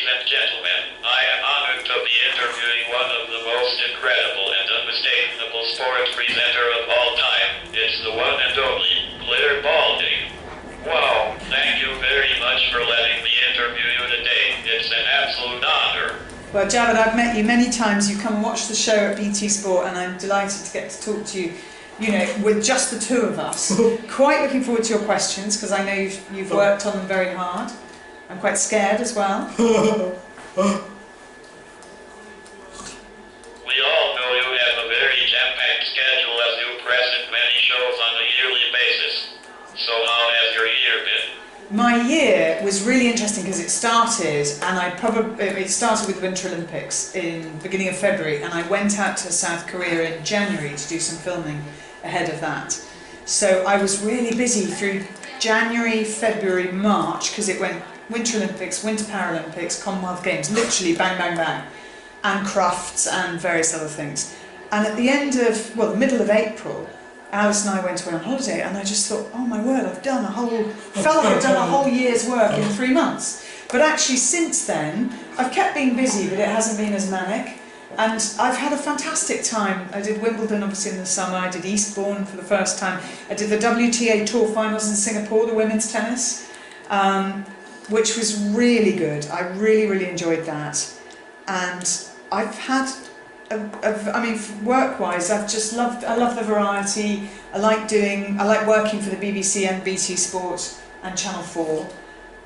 and gentlemen, I am honored to be interviewing one of the most incredible and unmistakable sport presenter of all time. It's the one and only Clare Balding. Wow, thank you very much for letting me interview you today. It's an absolute honor. Well, Javed, I've met you many times. You come and watch the show at BT Sport, and I'm delighted to get to talk to you, you know, with just the two of us. Quite looking forward to your questions, because I know you've worked on them very hard. I'm quite scared as well. We all know you have a very jam-packed schedule as you present many shows on a yearly basis. So how has your year been? My year was really interesting because it started, and it started with the Winter Olympics in the beginning of February, and I went out to South Korea in January to do some filming ahead of that. So I was really busy through January, February, March, because it went Winter Olympics, Winter Paralympics, Commonwealth Games, literally bang, bang, bang, and crafts and various other things. And at the end of, well, the middle of April, Alice and I went away on holiday, and I just thought, oh my word, I've done felt like I've done a whole year's work in 3 months. But actually since then, I've kept being busy, but it hasn't been as manic. And I've had a fantastic time. I did Wimbledon obviously in the summer, I did Eastbourne for the first time. I did the WTA Tour Finals in Singapore, the women's tennis, which was really good. I really, really enjoyed that. And I've had, I mean, work-wise, I love the variety. I like working for the BBC and BT Sport and Channel 4.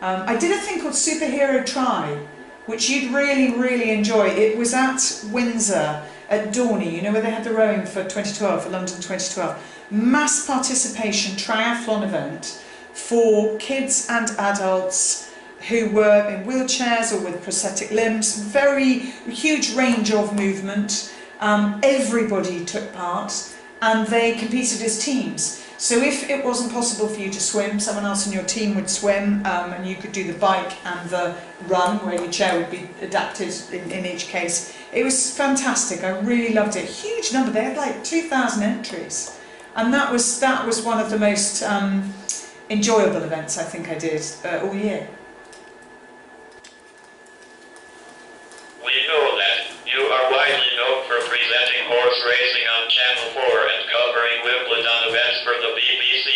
I did a thing called Superhero Try, which you'd really, really enjoy. It was at Windsor, at Dorney, you know, where they had the rowing for 2012, for London 2012. Mass participation triathlon event for kids and adults who were in wheelchairs or with prosthetic limbs. Very huge range of movement. Everybody took part, and they competed as teams. So if it wasn't possible for you to swim, someone else in your team would swim, and you could do the bike and the run, where your chair would be adapted in each case. It was fantastic. I really loved it. Huge number. They had like 2,000 entries, and that was one of the most enjoyable events I think I did all year. We know that you are widely known for presenting horse racing on Channel 4 and covering Wimbledon events for the BBC.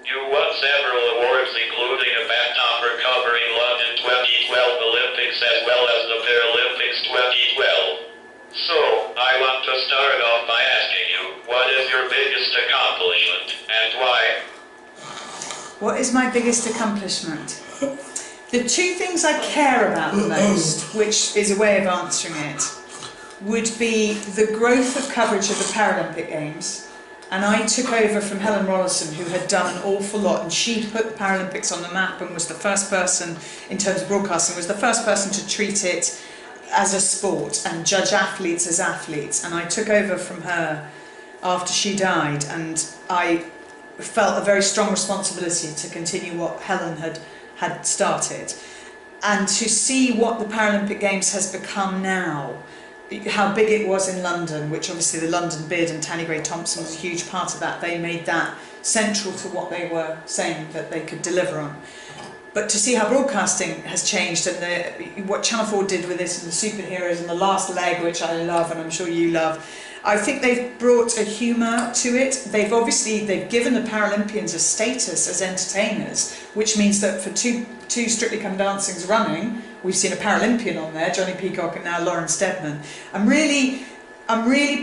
You won several awards, including a BAFTA for covering London 2012 Olympics as well as the Paralympics 2012. So, I want to start off by asking you, what is your biggest accomplishment and why? What is my biggest accomplishment? The two things I care about the most, which is a way of answering it, would be the growth of coverage of the Paralympic Games. And I took over from Helen Rollison, who had done an awful lot, and she put the Paralympics on the map and was the first person, in terms of broadcasting, was the first person to treat it as a sport and judge athletes as athletes. And I took over from her after she died, and I felt a very strong responsibility to continue what Helen had started, and to see what the Paralympic Games has become now, how big it was in London, which obviously the London bid, and Tanni Grey-Thompson was a huge part of that. They made that central to what they were saying that they could deliver on. But to see how broadcasting has changed, and what Channel 4 did with this, and the superheroes, and the last leg, which I love, and I'm sure you love, I think they've brought a humour to it. They've given the Paralympians a status as entertainers, which means that for two Strictly Come Dancing's running, we've seen a Paralympian on there, Johnny Peacock and now Lauren Steadman. I'm really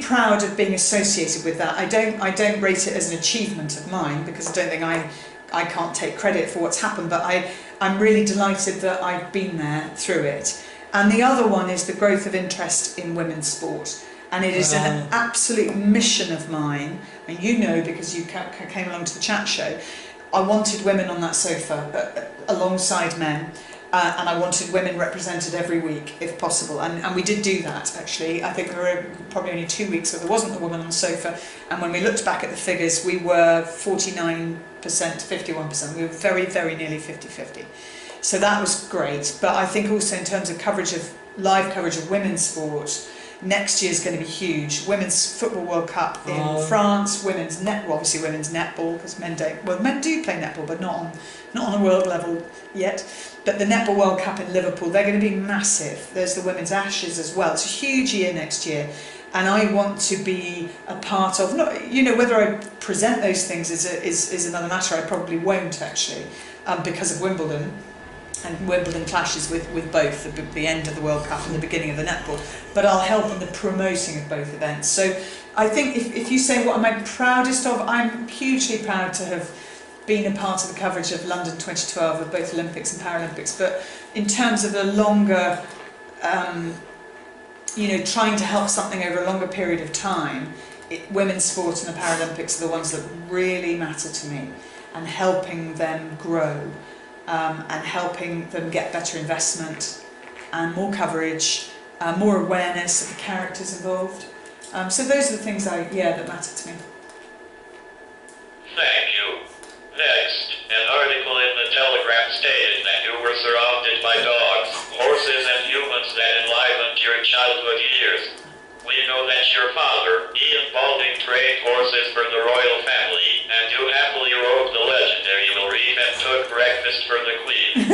proud of being associated with that. I don't rate it as an achievement of mine, because I don't think I can't take credit for what's happened, but I'm really delighted that I've been there through it. And the other one is the growth of interest in women's sport. And it is an absolute mission of mine, and you know, because you came along to the chat show, I wanted women on that sofa alongside men, and I wanted women represented every week if possible, and we did do that actually. I think there were probably only 2 weeks where there wasn't a woman on the sofa, and when we looked back at the figures, we were 49% to 51%. We were very, very nearly 50-50. So that was great, but I think also in terms of live coverage of women's sport, next year's going to be huge. Women's Football World Cup in France, women's netball, because men do play netball, but not on a world level yet. But the Netball World Cup in Liverpool, they're going to be massive. There's the Women's Ashes as well. It's a huge year next year. And I want to be a part of, not, you know, whether I present those things is another matter. I probably won't actually, because of Wimbledon. And Wimbledon clashes with both the end of the World Cup and the beginning of the netball. But I'll help in the promoting of both events. So I think if you say what am I proudest of, I'm hugely proud to have been a part of the coverage of London 2012 of both Olympics and Paralympics. But in terms of a longer, you know, trying to help something over a longer period of time, women's sport and the Paralympics are the ones that really matter to me, and helping them grow. And helping them get better investment and more coverage, more awareness of the characters involved. So those are the things that matter to me. Thank you. Next, an article in the Telegraph stated that you were surrounded by dogs, horses, and humans that enlivened your childhood years. We know that your father, Ian Balding, trained horses for the royal family, and you happily rode the legendary Loreen and took breakfast for the Queen.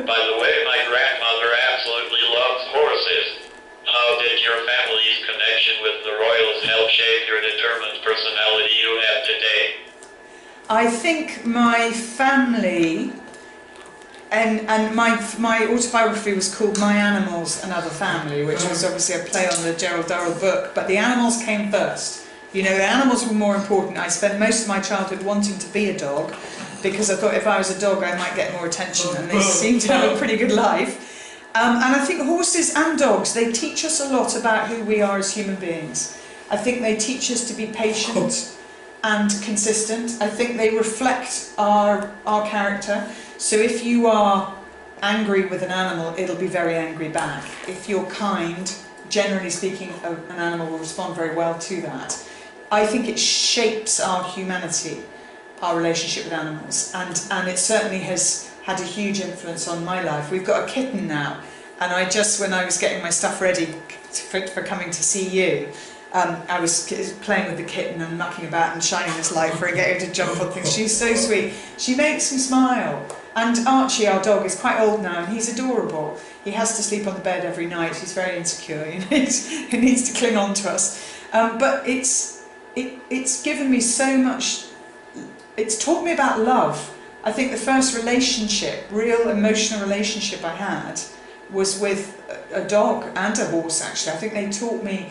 By the way, my grandmother absolutely loves horses. How did your family's connection with the royals help shape your determined personality you have today? I think my family, and my autobiography was called My Animals and Other Family, which was obviously a play on the Gerald Durrell book, but the animals came first. You know, the animals were more important. I spent most of my childhood wanting to be a dog, because I thought if I was a dog I might get more attention, and they seemed to have a pretty good life. And I think horses and dogs, they teach us a lot about who we are as human beings. I think they teach us to be patient and consistent. I think they reflect our character. So if you are angry with an animal, it'll be very angry back. If you're kind, generally speaking, an animal will respond very well to that. I think it shapes our humanity, our relationship with animals, and it certainly has had a huge influence on my life. We've got a kitten now, and when I was getting my stuff ready for coming to see you, I was playing with the kitten and mucking about and shining this light for her, getting her to jump on things. She's so sweet. She makes me smile. And Archie, our dog, is quite old now, and he's adorable. He has to sleep on the bed every night. He's very insecure. He needs to cling on to us. But it's given me so much. It's taught me about love. I think the first relationship, real emotional relationship I had, was with a dog and a horse. Actually, I think they taught me,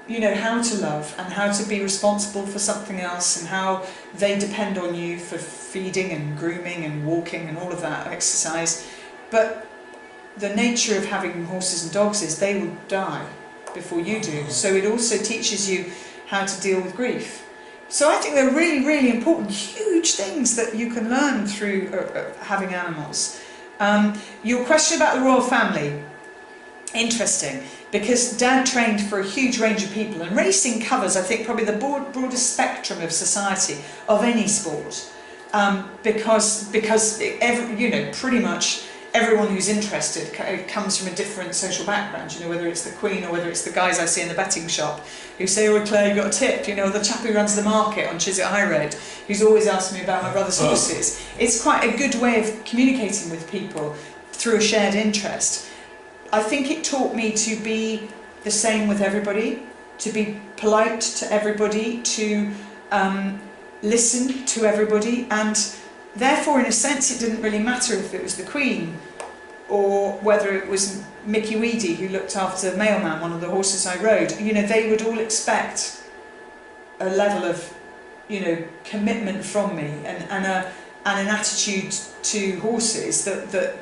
you know, how to love and how to be responsible for something else, and how they depend on you for feeding and grooming and walking and all of that exercise. But the nature of having horses and dogs is they will die before you do. So it also teaches you how to deal with grief. So I think they're really, really important, huge things that you can learn through having animals. Your question about the royal family, interesting. Because Dad trained for a huge range of people, and racing covers, I think, probably the broadest spectrum of society of any sport, because pretty much everyone who's interested comes from a different social background. You know, whether it's the Queen or whether it's the guys I see in the betting shop who say, "Oh, Claire, you got a tip?" You know, the chap who runs the market on Chiswick High Road, who's always asking me about my brother's horses. It's quite a good way of communicating with people through a shared interest. I think it taught me to be the same with everybody, to be polite to everybody, to listen to everybody, and therefore, in a sense, it didn't really matter if it was the Queen or whether it was Mickey Weedy, who looked after Mailman, one of the horses I rode. You know, they would all expect a level of, you know, commitment from me and an attitude to horses that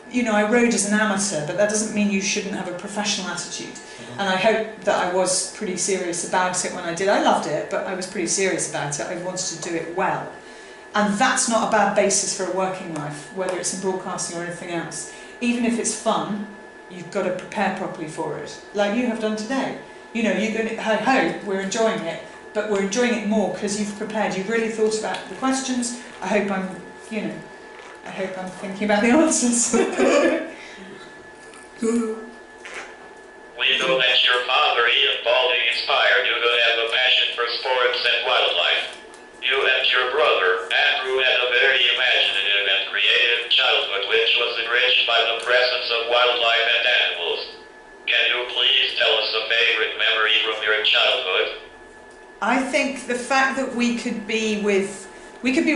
you know, I rode as an amateur, but that doesn't mean you shouldn't have a professional attitude. And I hope that I was pretty serious about it when I did. I loved it, but I was pretty serious about it. I wanted to do it well. And that's not a bad basis for a working life, whether it's in broadcasting or anything else. Even if it's fun, you've got to prepare properly for it, like you have done today. You know, you're going to, I hope we're enjoying it, but we're enjoying it more because you've prepared. You've really thought about the questions. I hope I'm thinking about the answers. We know that your father, sports and wildlife. You and your brother, Andrew, had a very imaginative and creative childhood which was enriched by the presence of wildlife and animals. Can you please tell us a favorite memory from your childhood? I think the fact that we could be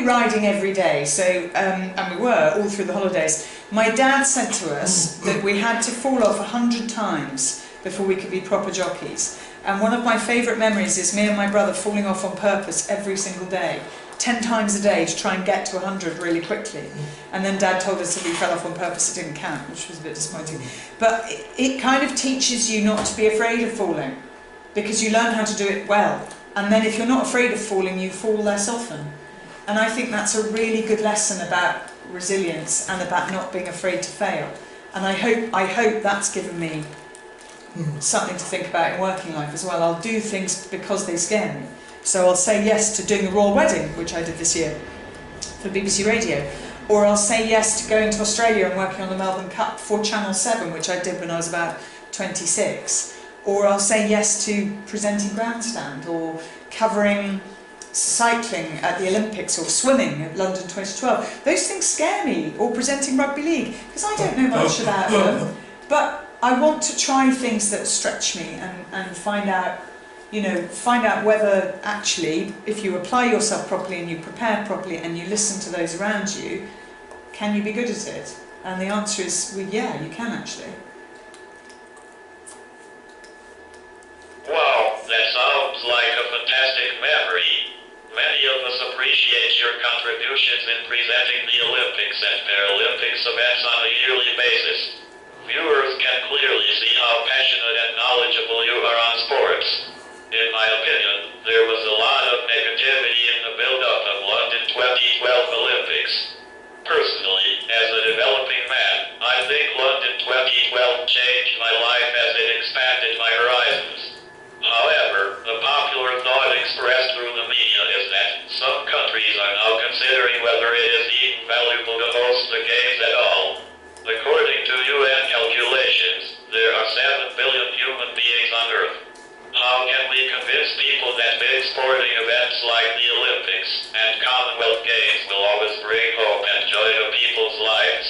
riding every day, so, and we were all through the holidays. My dad said to us that we had to fall off 100 times before we could be proper jockeys. And one of my favourite memories is me and my brother falling off on purpose every single day, 10 times a day to try and get to 100 really quickly. And then Dad told us if we fell off on purpose it didn't count, which was a bit disappointing. But it kind of teaches you not to be afraid of falling, because you learn how to do it well. And then if you're not afraid of falling, you fall less often. And I think that's a really good lesson about resilience and about not being afraid to fail. And I hope that's given me something to think about in working life as well. I'll do things because they scare me. So I'll say yes to doing the Royal Wedding, which I did this year for BBC Radio. Or I'll say yes to going to Australia and working on the Melbourne Cup for Channel 7, which I did when I was about 26. Or I'll say yes to presenting Grandstand or covering cycling at the Olympics or swimming at London 2012. Those things scare me. Or presenting rugby league, because I don't know much about them. But I want to try things that stretch me and find out, whether actually, if you apply yourself properly and you prepare properly and you listen to those around you, can you be good at it? And the answer is, well, yeah, you can actually. Wow, that sounds like a fantastic memory. Many of us appreciate your contributions in presenting the Olympics and Paralympics events on a yearly basis. Viewers can clearly see how passionate and knowledgeable you are on sports. In my opinion, there was a lot of negativity in the build-up of London 2012 Olympics. Personally, as a developing man, I think London 2012 changed my life as it expanded my horizons. However, the popular thought expressed through the media is that some countries are now considering whether it is even valuable to host the games at all. According to UN calculations, there are 7 billion human beings on Earth. How can we convince people that big sporting events like the Olympics and Commonwealth Games will always bring hope and joy to people's lives?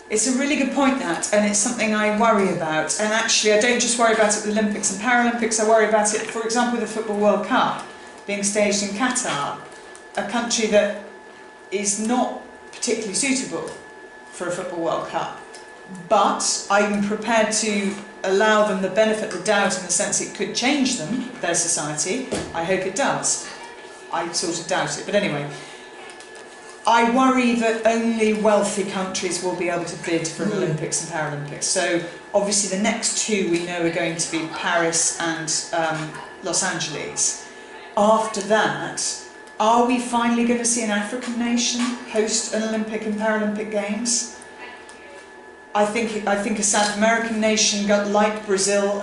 It's a really good point, that, and it's something I worry about. And actually, I don't just worry about it with the Olympics and Paralympics, I worry about it, for example, with the Football World Cup being staged in Qatar, a country that is not particularly suitable for a Football World Cup. But I'm prepared to allow them the benefit of the doubt in the sense it could change them, their society. I hope it does. I sort of doubt it, but anyway. I worry that only wealthy countries will be able to bid for Olympics and Paralympics. So obviously the next two we know are going to be Paris and Los Angeles. After that, are we finally going to see an African nation host an Olympic and Paralympic Games? I think a South American nation like Brazil,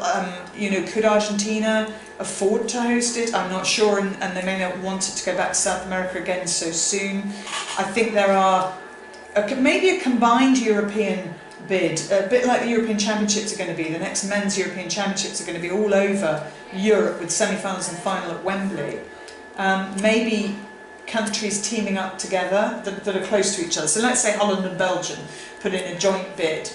could Argentina afford to host it? I'm not sure, and they may not want it to go back to South America again so soon. I think there are maybe a combined European bid, a bit like the European Championships are going to be. The next men's European Championships are going to be all over Europe with semi-finals and final at Wembley. Maybe countries teaming up together that are close to each other. So let's say Holland and Belgium put in a joint bid.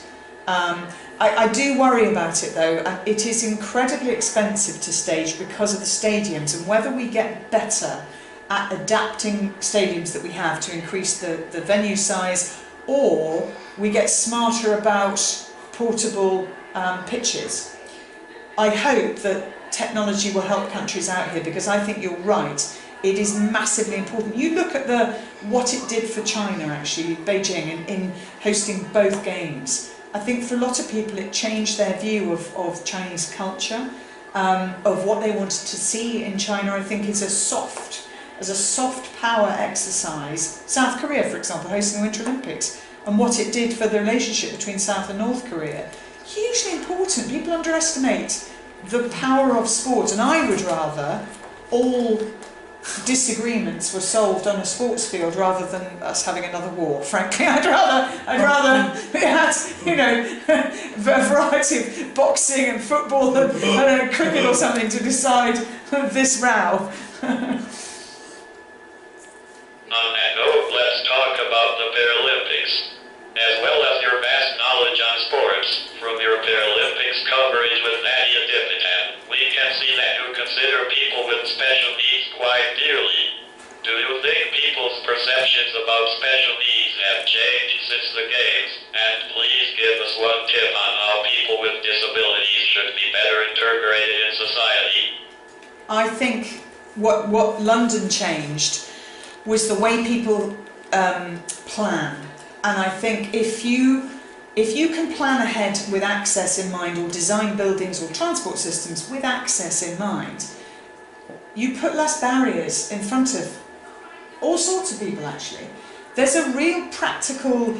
I do worry about it though, and it is incredibly expensive to stage because of the stadiums, and whether we get better at adapting stadiums that we have to increase the venue size, or we get smarter about portable pitches. I hope that technology will help countries out here, because I think you're right. It is massively important. You look at what it did for China, actually, Beijing, in hosting both games. I think for a lot of people it changed their view of Chinese culture, of what they wanted to see in China. I think as a soft power exercise. South Korea, for example, hosting the Winter Olympics, and what it did for the relationship between South and North Korea. Hugely important. People underestimate the power of sport, and I would rather all disagreements were solved on a sports field rather than us having another war. Frankly, I'd rather we had, you know, a variety of boxing and football and cricket or something to decide this row. On that note, let's talk about the Paralympics. As well as your vast knowledge on sports, from your Paralympics coverage with Nadia Dipitan, we can see that you consider people with special needs quite dearly. Do you think people's perceptions about special needs have changed since the Games? And please give us one tip on how people with disabilities should be better integrated in society. I think what London changed was the way people plan. And I think if you can plan ahead with access in mind, or design buildings or transport systems with access in mind, you put less barriers in front of all sorts of people actually. There's a real practical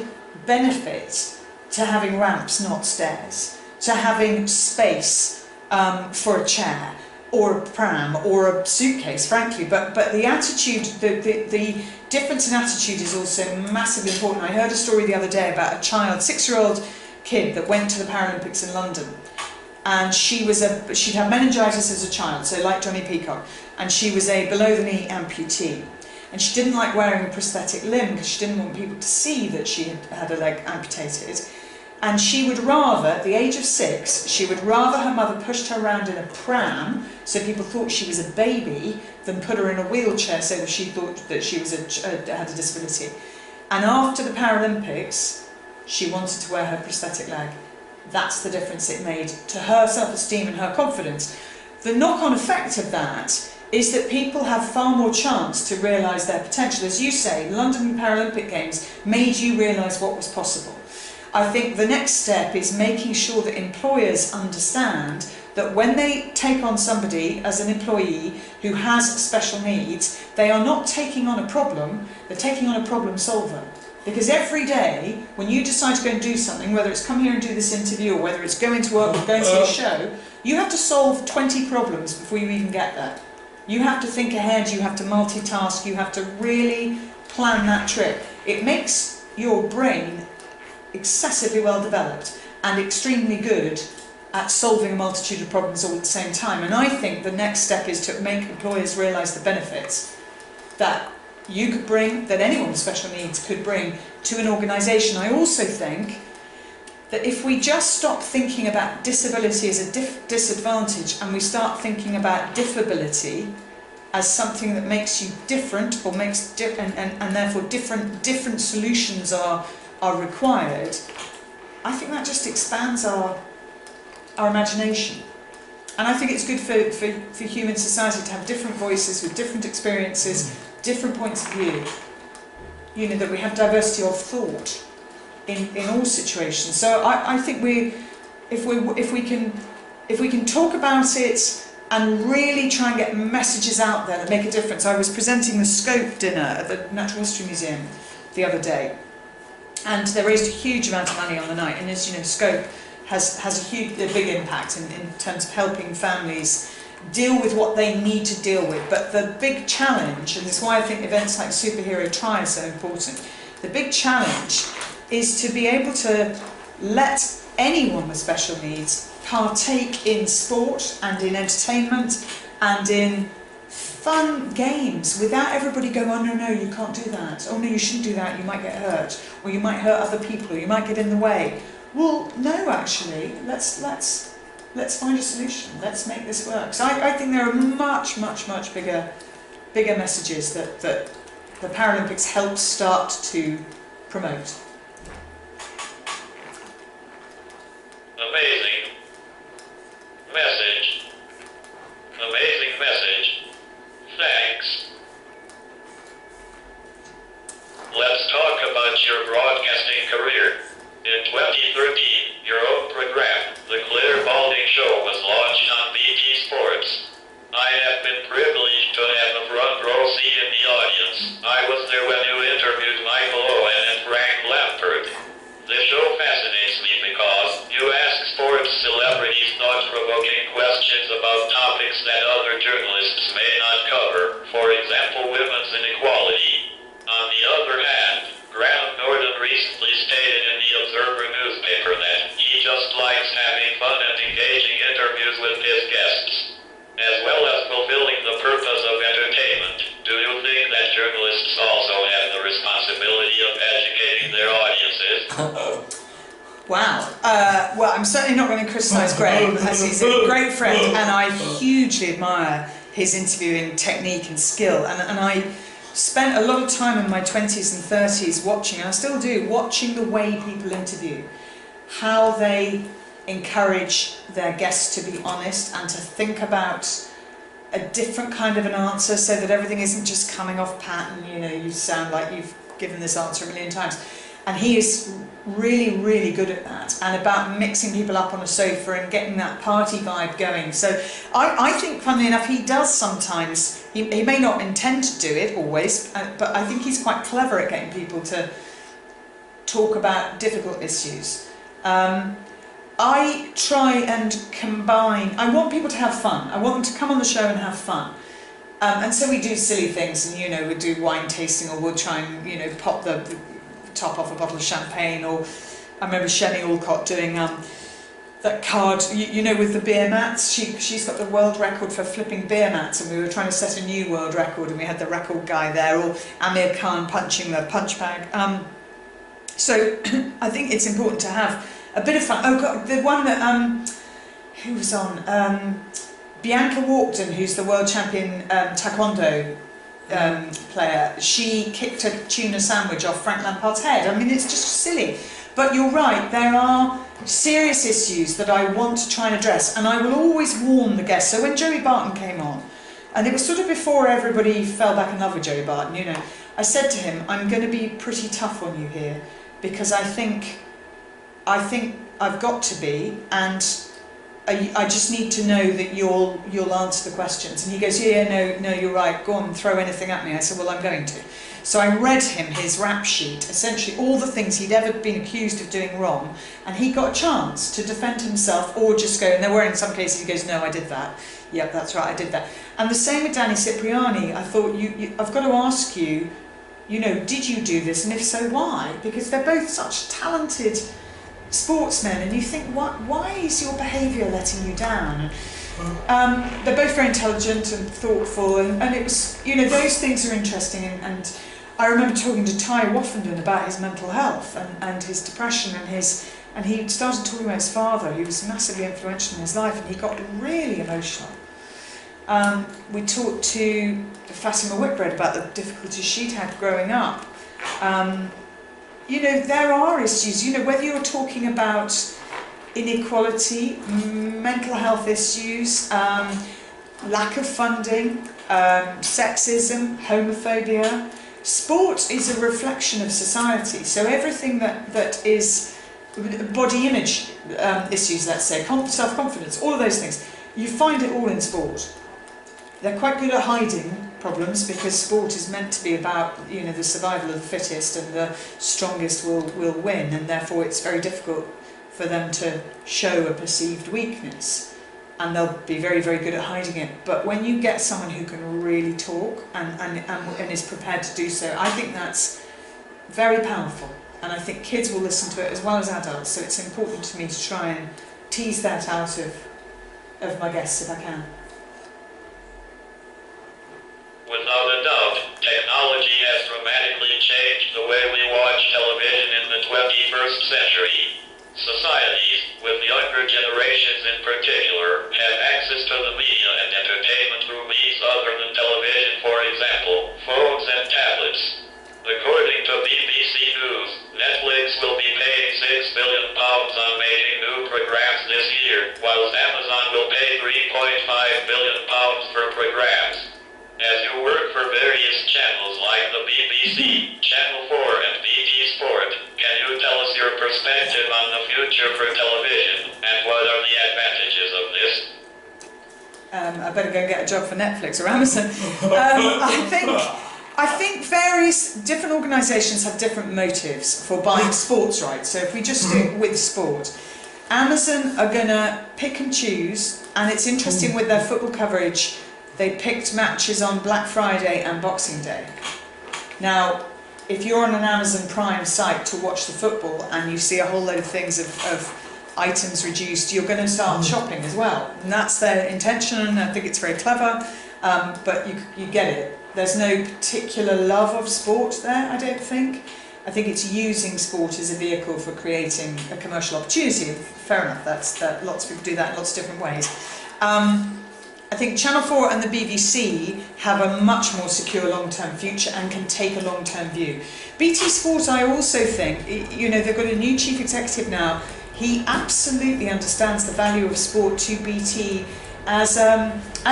benefit to having ramps, not stairs, to having space for a chair, or a pram, or a suitcase, frankly, but the attitude, the difference in attitude is also massively important. I heard a story the other day about a child, 6-year-old kid that went to the Paralympics in London, and she'd had meningitis as a child, so like Johnny Peacock, and she was a below-the-knee amputee, and she didn't like wearing a prosthetic limb because she didn't want people to see that she had a leg amputated. And she would rather, at the age of 6, she would rather her mother pushed her around in a pram so people thought she was a baby than put her in a wheelchair so that she thought that she was had a disability. And after the Paralympics, she wanted to wear her prosthetic leg. That's the difference it made to her self-esteem and her confidence. The knock-on effect of that is that people have far more chance to realise their potential. As you say, London Paralympic Games made you realise what was possible. I think the next step is making sure that employers understand that when they take on somebody as an employee who has special needs, they are not taking on a problem, they're taking on a problem solver. Because every day, when you decide to go and do something, whether it's come here and do this interview, or whether it's going to work or going to see a show, you have to solve 20 problems before you even get there. You have to think ahead, you have to multitask, you have to really plan that trip. It makes your brain excessively well developed and extremely good at solving a multitude of problems all at the same time. And I think the next step is to make employers realise the benefits that you could bring, that anyone with special needs could bring to an organisation. I also think that if we just stop thinking about disability as a disadvantage, and we start thinking about diffability as something that makes you different, or makes and therefore different solutions are required, I think that just expands our imagination. And I think it's good for human society to have different voices with different experiences, different points of view. You know, that we have diversity of thought in all situations. So I think if we can talk about it and really try and get messages out there that make a difference. I was presenting the Scope dinner at the Natural History Museum the other day, and they raised a huge amount of money on the night. And as you know, Scope has a big impact in terms of helping families deal with what they need to deal with. But the big challenge, and this is why I think events like Superhero Try are so important, the big challenge is to be able to let anyone with special needs partake in sport and in entertainment and in fun games without everybody going, oh no, you can't do that, oh no, you shouldn't do that, you might get hurt, or you might hurt other people, or you might get in the way. Well, no, actually, let's find a solution, let's make this work. So I think there are much bigger messages that the Paralympics helps start to promote. Amazing message. Amazing message. Thanks. Let's talk about your broadcasting career. In 2013, your own program, The Clare Balding Show, was launched on BT Sports. I have been privileged to have a front row seat in the audience. I was there when you interviewed Michael Owen and Frank Lampert. The show fascinates me because you ask sports celebrities thought-provoking questions about topics that other journalists may not cover, for example women's inequality. On the other hand, Graham Norton recently stated in the Observer newspaper that he just likes having fun and engaging interviews with his guests, as well as fulfilling the purpose of entertainment. Do you think that journalists also have the responsibility of educating their audiences? Wow. Well, I'm certainly not going to criticise Graham, as he's a great friend, and I hugely admire his interviewing technique and skill. And I spent a lot of time in my 20s and 30s watching, and I still do, watching the way people interview, how they encourage their guests to be honest and to think about a different kind of an answer so that everything isn't just coming off pattern, you know, you sound like you've given this answer a million times. And he is really, really good at that, and about mixing people up on a sofa and getting that party vibe going. So I think, funnily enough, he does sometimes, he may not intend to do it always, but I think he's quite clever at getting people to talk about difficult issues. I try and combine, I want people to have fun. I want them to come on the show and have fun. And so we do silly things, and, you know, we do wine tasting, or we'll try and, you know, pop the top off a bottle of champagne. Or I remember Shelley Alcott doing that card, you know, with the beer mats. She's got the world record for flipping beer mats, and we were trying to set a new world record, and we had the record guy there, or Amir Khan punching the punch bag. So I think it's important to have a bit of fun. Oh God, the one that who was on, Bianca Walkden, who's the world champion taekwondo player, she kicked a tuna sandwich off Frank Lampard's head. I mean, it's just silly. But you're right, there are serious issues that I want to try and address, and I will always warn the guests. So when Joey Barton came on, and it was sort of before everybody fell back in love with Joey Barton, you know, I said to him, I'm going to be pretty tough on you here, because I think I've got to be, and I just need to know that you'll answer the questions. And he goes, yeah, no, you're right, go on, throw anything at me. I said, well, I'm going to. So I read him his rap sheet, essentially all the things he'd ever been accused of doing wrong, and he got a chance to defend himself, or just go, and there were in some cases he goes, no, I did that. Yep, that's right, I did that. And the same with Danny Cipriani. I thought, I've got to ask you, you know, did you do this, and if so, why? Because they're both such talented sportsmen, and you think, why is your behaviour letting you down? They're both very intelligent and thoughtful, and it was, you know, those things are interesting. And I remember talking to Ty Woffenden about his mental health and his depression, and he started talking about his father, who was massively influential in his life, and he got really emotional. We talked to Fatima Whitbread about the difficulties she'd had growing up. You know, there are issues, you know, whether you're talking about inequality, mental health issues, lack of funding, sexism, homophobia. Sport is a reflection of society, so everything that is body image issues, let's say, self-confidence, all of those things, you find it all in sport. They're quite good at hiding problems, because sport is meant to be about, you know, the survival of the fittest, and the strongest will win, and therefore it's very difficult for them to show a perceived weakness, and they'll be very, very good at hiding it. But when you get someone who can really talk and is prepared to do so, I think that's very powerful, and I think kids will listen to it as well as adults, so it's important to me to try and tease that out of my guests if I can. Without a doubt, technology has dramatically changed the way we watch television in the 21st century. Societies, with younger generations in particular, have access to the media and entertainment through means other than television, for example, phones and tablets. According to BBC News, Netflix will be paying £6 billion on making new programs this year, whilst Amazon will pay £3.5 billion for programs. As you work for various channels like the BBC, Channel 4 and BT Sport, can you tell us your perspective on the future for television, and what are the advantages of this? I better go and get a job for Netflix or Amazon. I think various different organisations have different motives for buying sports rights. So if we just stick with sport, Amazon are going to pick and choose, and it's interesting with their football coverage, they picked matches on Black Friday and Boxing Day. Now, if you're on an Amazon Prime site to watch the football and you see a whole load of things of items reduced, you're going to start shopping as well. And that's their intention, and I think it's very clever, but you get it. There's no particular love of sport there, I don't think. I think it's using sport as a vehicle for creating a commercial opportunity. Fair enough, that lots of people do that in lots of different ways. I think Channel 4 and the BBC have a much more secure long-term future and can take a long-term view. BT Sport, I also think, you know, they've got a new chief executive now. He absolutely understands the value of sport to BT as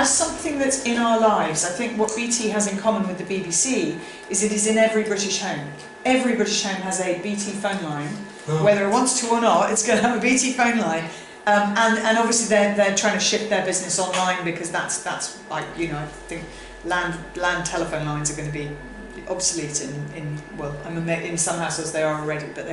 something that's in our lives. I think what BT has in common with the BBC is it is in every British home. Every British home has a BT phone line. Whether it wants to or not, it's going to have a BT phone line. And obviously they're trying to shift their business online, because that's like, you know, I think land telephone lines are going to be obsolete in some households they are already, but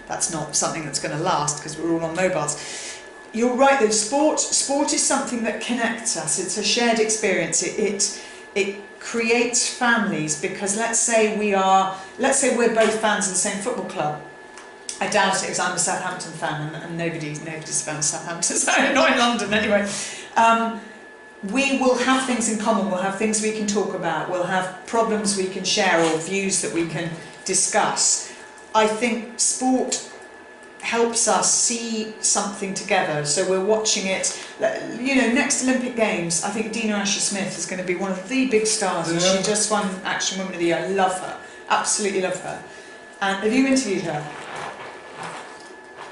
that's not something that's going to last because we're all on mobiles. You're right though, sport is something that connects us. It's a shared experience. It creates families, because let's say we're both fans of the same football club. I doubt it, because I'm a Southampton fan and nobody's a fan of Southampton, so not in London anyway. We will have things in common, we'll have things we can talk about, we'll have problems we can share or views that we can discuss. I think sport helps us see something together, so we're watching it. You know, next Olympic Games, I think Dina Asher-Smith is going to be one of the big stars, and she just won Action Woman of the Year. I love her, absolutely love her. And have you interviewed her?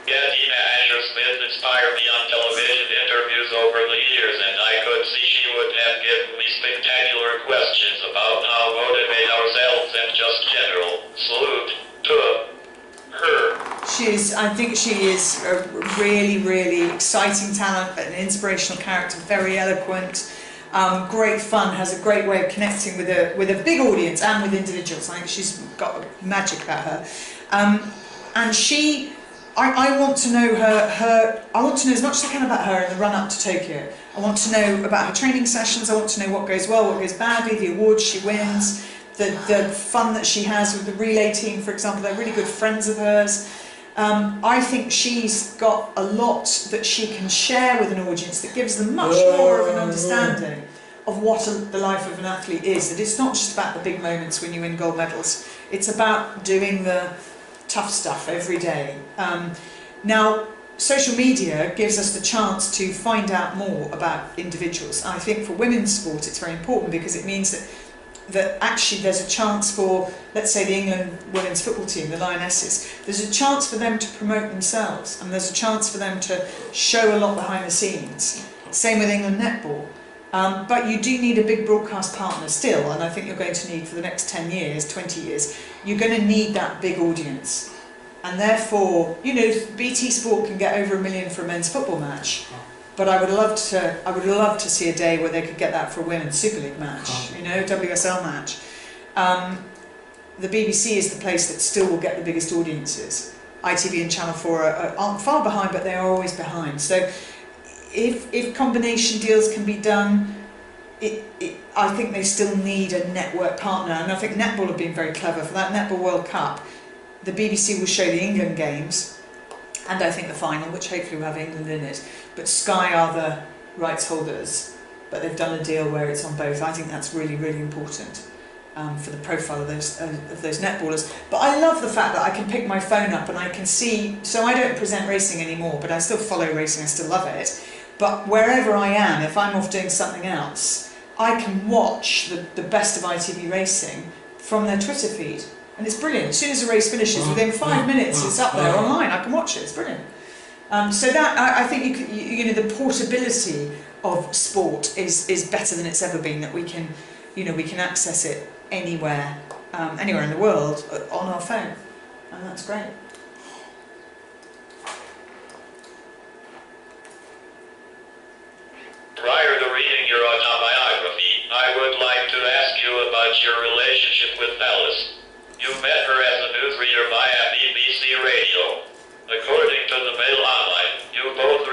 Yeah, Dina Asher-Smith inspired me on television interviews over the years, and I could see she would have given me spectacular questions about how to motivate ourselves and just general salute to her. I think she is a really, really exciting talent, an inspirational character, very eloquent, great fun, has a great way of connecting with a big audience and with individuals. I think she's got magic about her. And I want to know I want to know as much as I can about her in the run up to Tokyo. I want to know about her training sessions, I want to know what goes well, what goes badly, the awards she wins, the fun that she has with the relay team, for example. They're really good friends of hers. I think she's got a lot that she can share with an audience that gives them much more of an understanding of what the life of an athlete is. That it's not just about the big moments when you win gold medals, it's about doing the tough stuff every day. Now, social media gives us the chance to find out more about individuals. I think for women's sport it's very important, because it means that actually there's a chance for, let's say, the England women's football team, the Lionesses, there's a chance for them to promote themselves, and there's a chance for them to show a lot behind the scenes. Same with England netball. But you do need a big broadcast partner still, and I think you're going to need for the next 10 years, 20 years, you're going to need that big audience. And therefore, you know, BT Sport can get over 1 million for a men's football match, but I would love to see a day where they could get that for a women's Super League match, you know, WSL match. The BBC is the place that still will get the biggest audiences. ITV and Channel 4 aren't far behind, but they are always behind. So if combination deals can be done, I think they still need a network partner, and I think netball have been very clever. For that Netball World Cup, the BBC will show the England games, and I think the final, which hopefully will have England in it, but Sky are the rights holders, but they've done a deal where it's on both. I think that's really, really important for the profile of those netballers. But I love the fact that I can pick my phone up and I can see, so I don't present racing anymore, but I still follow racing, I still love it. But wherever I am, if I'm off doing something else, I can watch the best of ITV Racing from their Twitter feed. And it's brilliant. As soon as the race finishes, within 5 minutes, it's up there online. I can watch it. It's brilliant. So that I think you know, the portability of sport is better than it's ever been. That we can access it anywhere in the world on our phone, and that's great. Prior to reading your autobiography, I would like to ask you about your relationship with Alice. You met her as a newsreader via BBC Radio. According to the Mail Online, you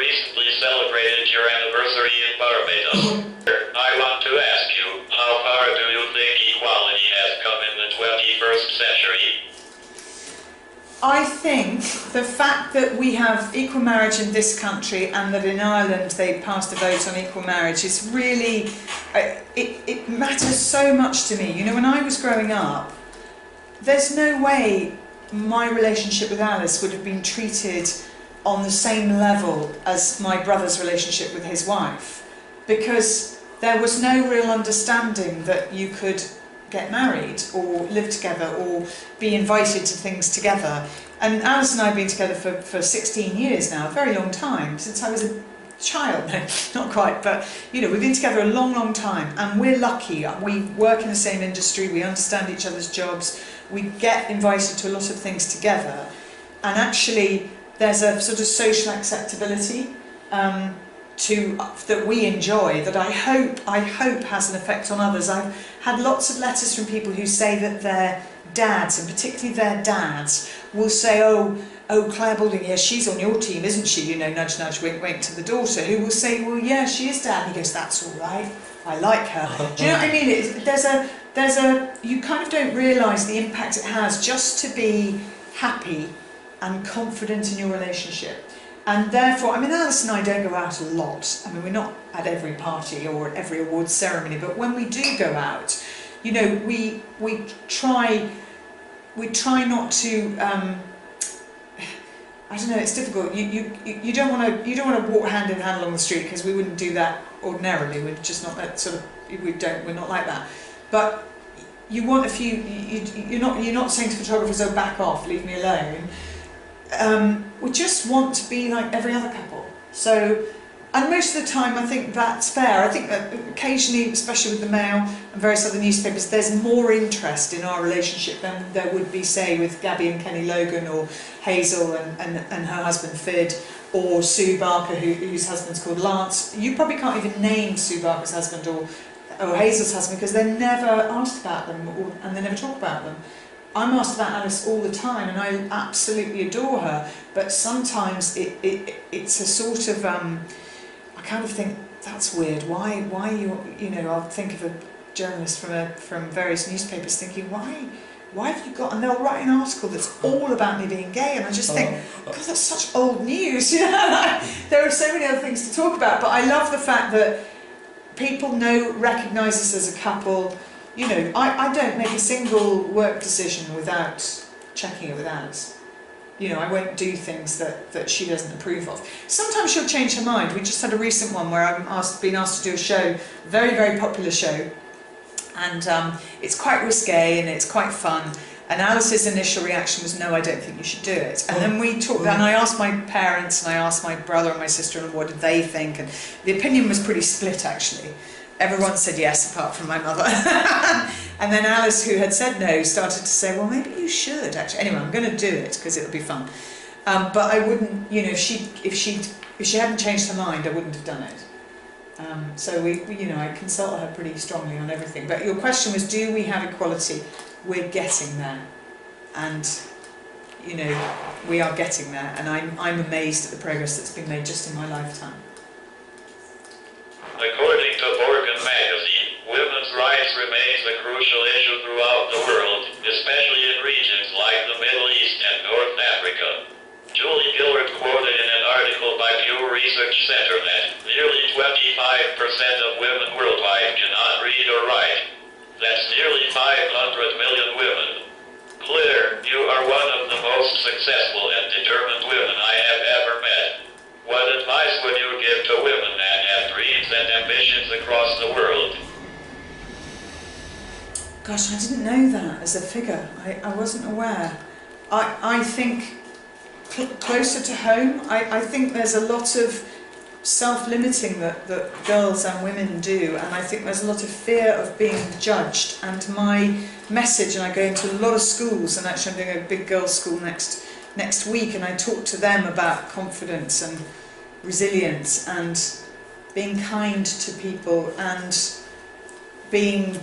recently celebrated your anniversary in Barbados. I want to ask you, how far do you think equality has come in the 21st century? I think the fact that we have equal marriage in this country and that in Ireland they passed a vote on equal marriage is really, it matters so much to me. You know, when I was growing up, there's no way my relationship with Alice would have been treated on the same level as my brother's relationship with his wife, because there was no real understanding that you could get married or live together or be invited to things together. And Alice and I have been together for 16 years now, a very long time, since I was a child. No, not quite, but you know, we've been together a long, long time, and we're lucky. We work in the same industry, we understand each other's jobs, we get invited to a lot of things together, and actually there's a sort of social acceptability that we enjoy, that I hope has an effect on others. I've had lots of letters from people who say that their dads, and particularly their dads, will say, oh, Clare Balding, yeah, she's on your team, isn't she? You know, nudge, nudge, wink, wink to the daughter, who will say, well, yeah, she is, Dad. And he goes, that's all right, I like her. Do you know what I mean? There's a, you kind of don't realise the impact it has just to be happy and confident in your relationship. And therefore, I mean, Alice and I don't go out a lot. I mean, we're not at every party or at every awards ceremony, but when we do go out, you know, we try not to. I don't know. It's difficult. You don't want to walk hand in hand along the street, because we wouldn't do that ordinarily. We're just not that sort of. We're not like that. But you want a few. You're not saying to photographers, "Oh, back off, leave me alone." We just want to be like every other couple. So, and most of the time I think that's fair. I think that occasionally, especially with the Mail and various other newspapers, there's more interest in our relationship than there would be, say, with Gabby and Kenny Logan, or Hazel and her husband Fid, or Sue Barker, whose husband's called Lance. You probably can't even name Sue Barker's husband or Hazel's husband, because they're never asked about them, and they never talk about them. I'm asked about Alice all the time, and I absolutely adore her, but sometimes it's a sort of, I kind of think, that's weird, why you know, I'll think of a journalist from various newspapers thinking, why have you got, and they'll write an article that's all about me being gay, and I just think, God, that's such old news, you know. There are so many other things to talk about, but I love the fact that people recognise us as a couple. You know, I don't make a single work decision without checking it with Alice. You know, I won't do things that she doesn't approve of. Sometimes she'll change her mind. We just had a recent one where I'm been asked to do a show, very, very popular show, and it's quite risque and it's quite fun. And Alice's initial reaction was, no, I don't think you should do it. And then we talked, and I asked my parents, and I asked my brother and my sister-in-law what did they think, and the opinion was pretty split, actually. Everyone said yes, apart from my mother. And then Alice, who had said no, started to say, well, maybe you should, actually. Anyway, I'm going to do it, because it'll be fun. But I wouldn't, you know, if she hadn't changed her mind, I wouldn't have done it. So you know, I consult her pretty strongly on everything. But your question was, do we have equality? We're getting there. And, you know, we are getting there. And I'm amazed at the progress that's been made just in my lifetime. According to Borgen magazine, women's rights remains a crucial issue throughout the world, especially in regions like the Middle East and North Africa. Julie Gillard quoted in an article by Pew Research Center that nearly 25% of women worldwide cannot read or write. That's nearly 500 million women. Claire, you are one of the most successful and determined women I have ever met. What advice would you give to women that have dreams and ambitions across the world? Gosh, I didn't know that as a figure. I wasn't aware. I think closer to home, I think there's a lot of self-limiting that girls and women do, and I think there's a lot of fear of being judged. And my message, and I go into a lot of schools, and actually I'm doing a big girls' school next week, and I talk to them about confidence and resilience and being kind to people and being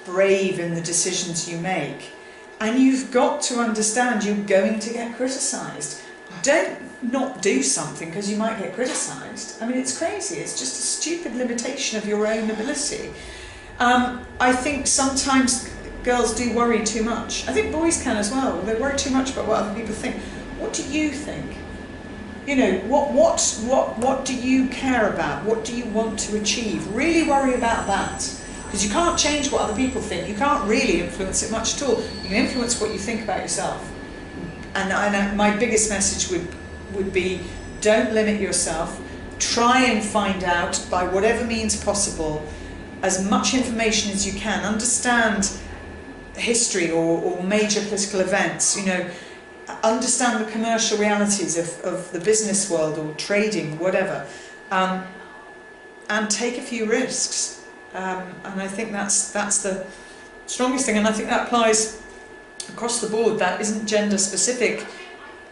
brave in the decisions you make. And you've got to understand you're going to get criticised. don't not do something because you might get criticised. I mean, it's crazy. It's just a stupid limitation of your own ability. I think sometimes girls do worry too much. I think boys can as well. They worry too much about what other people think. What do you think? You know, what do you care about? What do you want to achieve? Really worry about that. Because you can't change what other people think. You can't really influence it much at all. You can influence what you think about yourself. And my biggest message would be, don't limit yourself. Try and find out, by whatever means possible, as much information as you can. Understand history or major political events. You know, understand the commercial realities of the business world or trading, whatever, and take a few risks. And I think that's the strongest thing, and I think that applies across the board. That isn't gender specific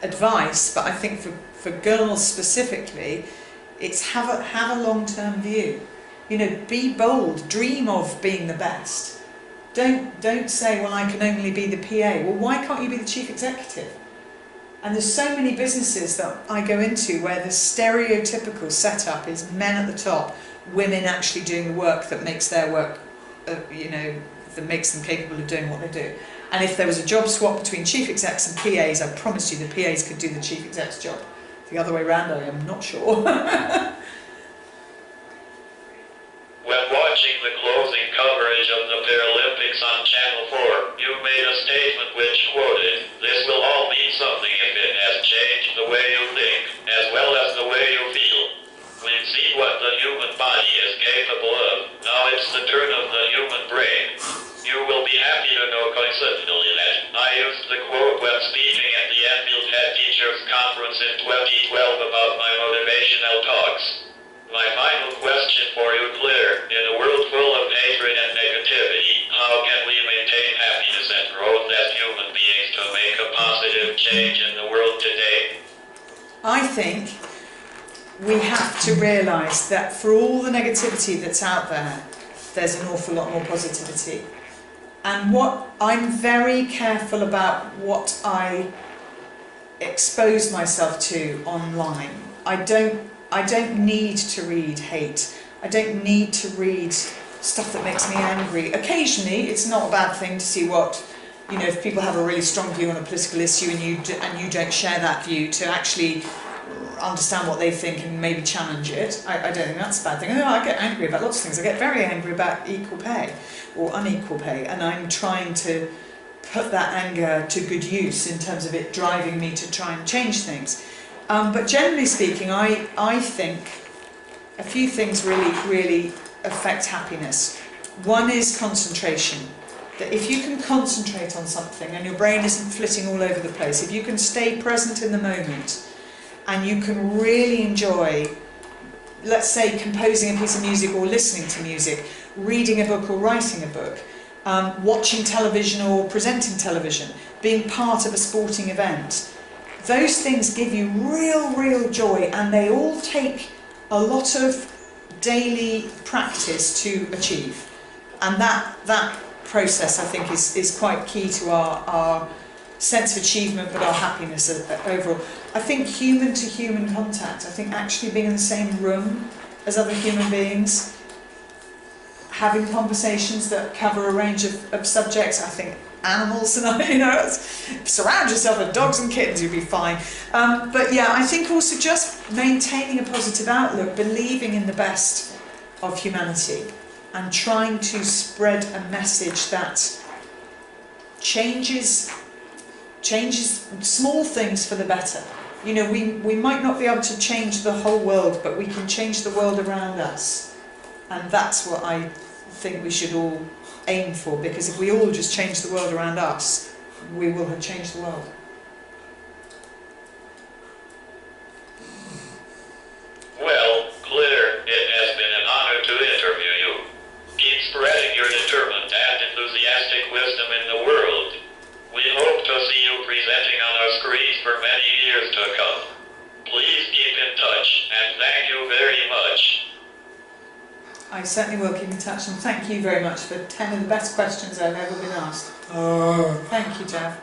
advice, but I think for girls specifically, it's have a long-term view. You know, be bold, dream of being the best. Don't say, well, I can only be the PA. Well, why can't you be the chief executive? And there's so many businesses that I go into where the stereotypical setup is men at the top, women actually doing the work that makes their work, you know, that makes them capable of doing what they do. And if there was a job swap between chief execs and PAs, I promise you the PAs could do the chief exec's job. The other way around, I am not sure. When watching the closing coverage of the Paralympics on Channel 4, you made a statement which quoted, "This will all mean something if it has changed the way you think, as well as the way you feel. We've seen what the human body is capable of. Now it's the turn of the human brain." You will be happy to know coincidentally that I used the quote when speaking at the Enfield Head Teachers Conference in 2012 about my motivational talks. My final question for you, Clare, in a world full of hatred and negativity, how can we maintain happiness and growth as human beings to make a positive change in the world today? I think we have to realise that for all the negativity that's out there, there's an awful lot more positivity. And what I'm very careful about what I expose myself to online. I don't need to read hate. I don't need to read stuff that makes me angry. Occasionally, it's not a bad thing to see what, you know, if people have a really strong view on a political issue and you don't share that view, to actually understand what they think and maybe challenge it. I don't think that's a bad thing. I get angry about lots of things. I get very angry about equal pay or unequal pay, and I'm trying to put that anger to good use in terms of it driving me to try and change things. But generally speaking, I think a few things really affect happiness. One is concentration. That if you can concentrate on something and your brain isn't flitting all over the place, if you can stay present in the moment and you can really enjoy, let's say, composing a piece of music or listening to music, reading a book or writing a book, watching television or presenting television, being part of a sporting event, those things give you real joy, and they all take a lot of daily practice to achieve. And that process, I think, is quite key to our sense of achievement, but our happiness overall. I think human-to-human contact, I think actually being in the same room as other human beings, having conversations that cover a range of subjects. I think animals, and you know, surround yourself with dogs and kittens, you'll be fine. But yeah, I think also just maintaining a positive outlook, believing in the best of humanity, and trying to spread a message that changes small things for the better. You know, we might not be able to change the whole world, but we can change the world around us. And that's what I think we should all aim for, because if we all just change the world around us, we will have changed the world. Well, Clare, it has been an honor to interview you. Keep spreading your determined and enthusiastic wisdom in the world. We hope to see you presenting on our screens for many years to come. Please keep in touch, and thank you very much. I certainly will keep in touch, and thank you very much for 10 of the best questions I've ever been asked. Thank you, Jav.